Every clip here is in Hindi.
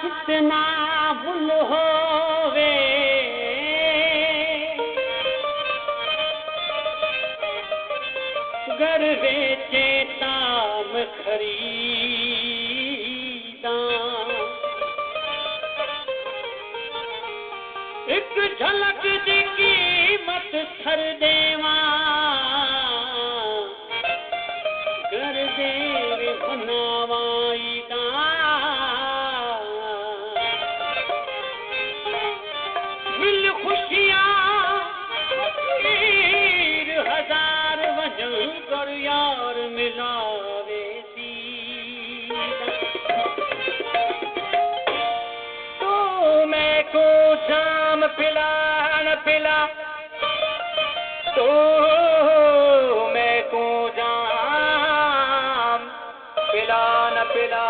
कितना भूल होवे गर वेचे ताम खरीदा एक झलक दी कीमत थर देवा गर देव बनावाई दा मिल खुशियां हीर हजार वजन कर यार मिलावे तो मैं को जाम पिला न पिला तो मैं को जाम पिला न पिला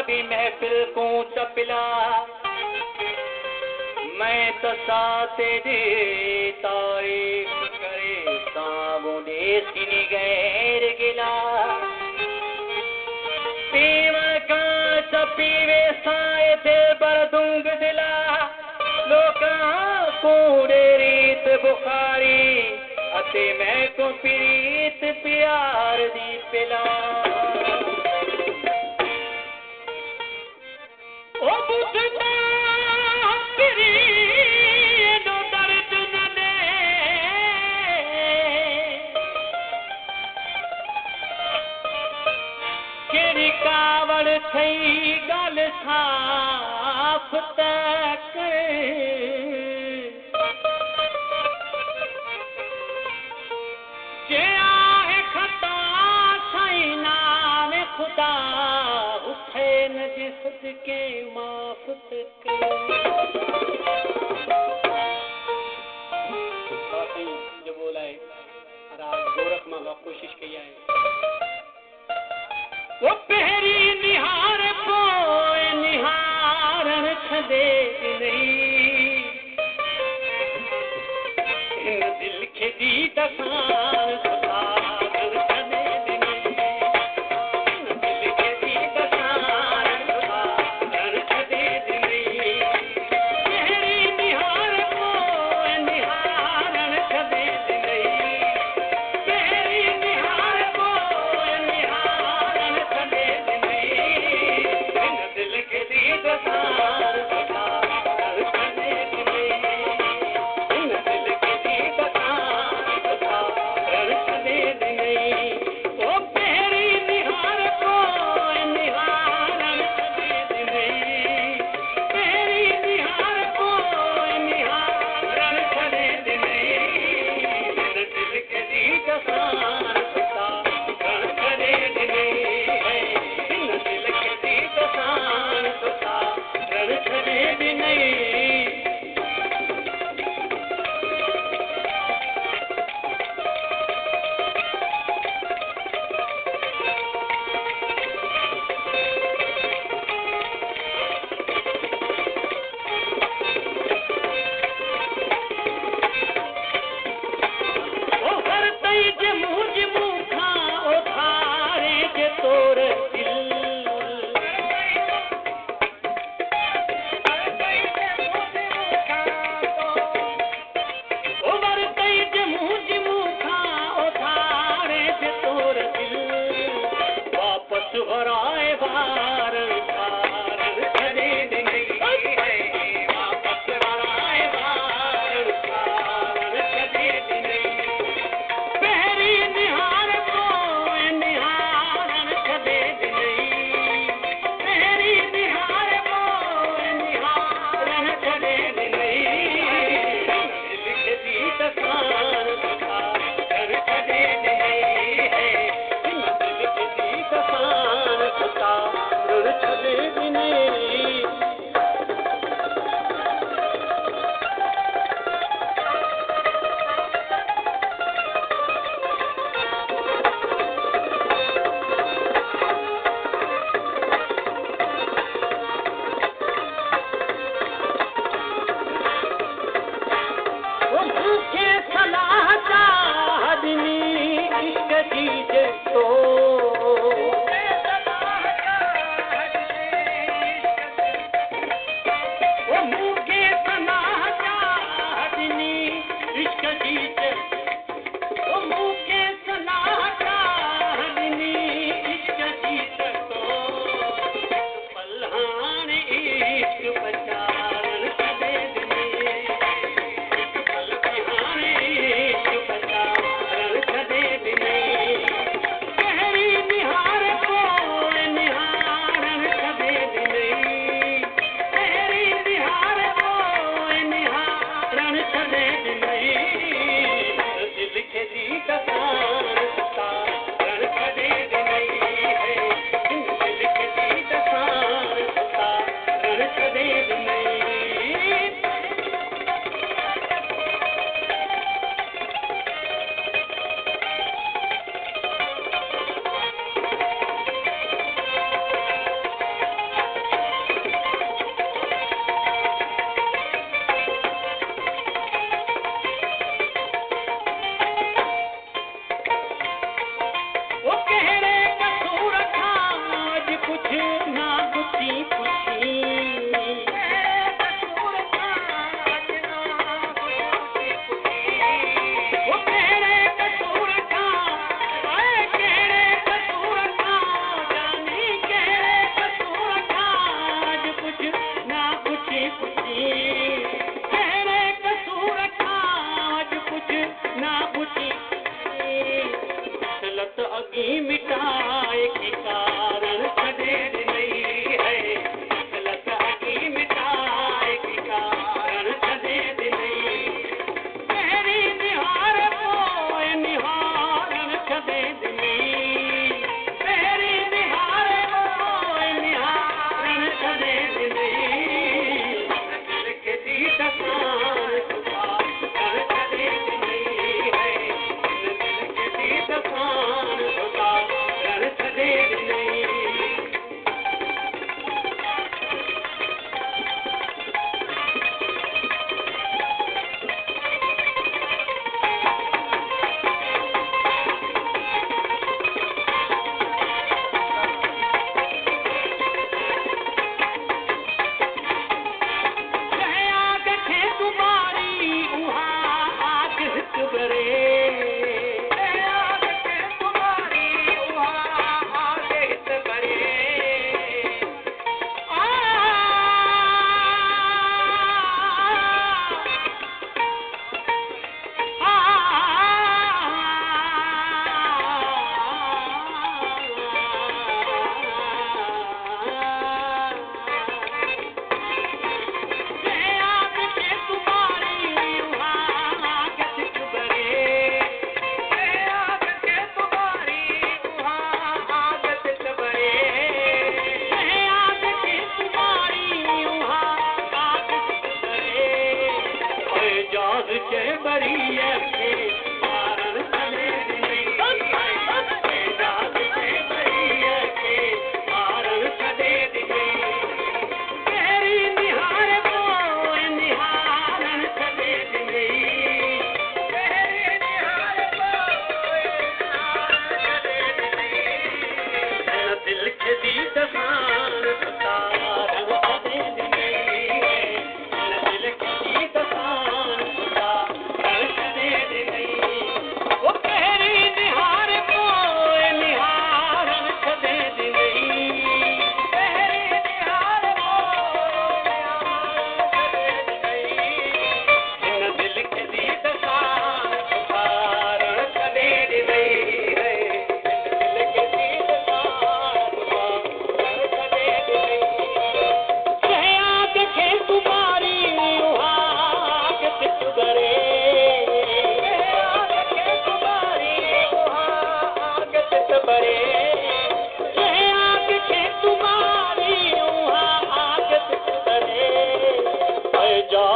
भी महफिल को चपिला मैं तो साथे दे तारीफ करे साबु देसी गैर गिला पीवन का चपीवे साए दिल पर दूंग दिला लोका कूड़े रीत बुखारी अते मैं को प्रीत प्यार दी पिला ओ बुझना प्रीत दो दर्द न दे केड़ी कावड़ थई गल साफ तक जे आहे खता सही नाम खुदा उठे न जिसद के माफ तक जो बोला है राज गोरख मां कोशिश की है वो पहरी निहार पोए निहारण छदे नहीं इन दिल के दी दसान सुधार छदे नहीं इन दिल के दी दसान सुधार छदे नहीं पहरी निहार पोए निहारण छदे नहीं पहरी निहार पोए निहारण छदे नहीं इन दिल के दी दसान सुधार छदे नहीं इन दिल के दी दसान सुधार छदे नहीं ओ पहरी निहार पोए निहारण छदे नहीं पहरी निहार पोए निहारण छदे नहीं इन दिल के दी दसान सुधार छदे नहीं इन दिल के दी दसान सुधार छदे नहीं ओ हर तई जे मुझ मुखा ओ थारे जे तोर दिल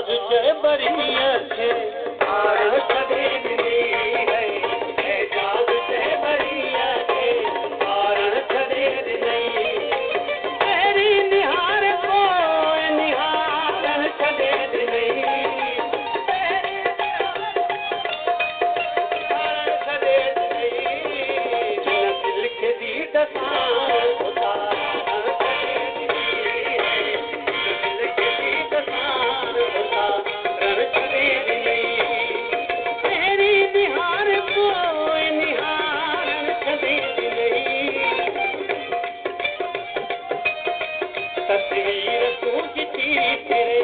एजाज जय बरिया थे आर छदे दिली है एजाज जय बरिया थे आर छदे दिली तेरी निहार को निहार छदे दिली तेरी निहार छदे दिली जिन दिल के दी दसां खुदा तस्वीर तू की तेरे